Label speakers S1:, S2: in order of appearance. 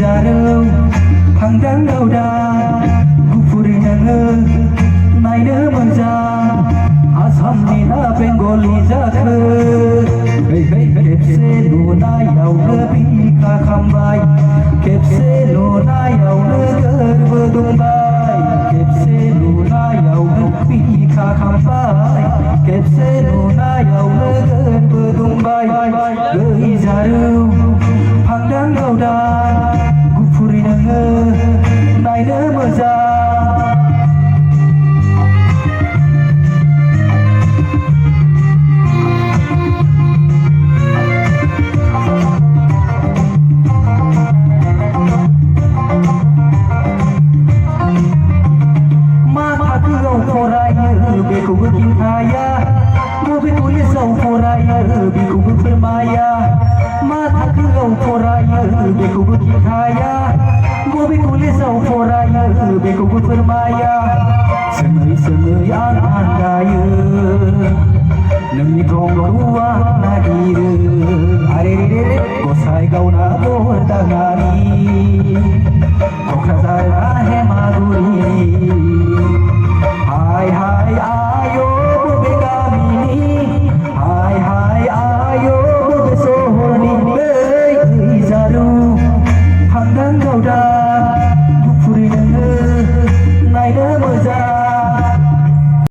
S1: जारौ थांदों गावदा गुफुरै नोङो नायनो मोजां आसामनि ना बेंगलि जाखो खेबसे नुनायावनो बिखा खामबाय खेबसे नुनायावनो गोरबो दुंबाय खेबसे नुनायावनो बिखा खामबाय खेबसे नुनायावनो गोरबो दुंबाय गै जारौ थांदों गावदा गुफुरै नोङो नायनो मोजां मा थाखोआव फरायो बेखौबो खिन्थाया बबे कलेजाव फरायो बेखौबो फोरमाया मा थाखोआव फरायो बेखौबो खिन्थाया बबे कलेजाव फरायो बेखौबो फोरमाया सोङै सोङै आं आन्दायो नोंनि थंखौ आं नागिरो आरे रे गसाइ गावना बर दाङारि क'क्राझार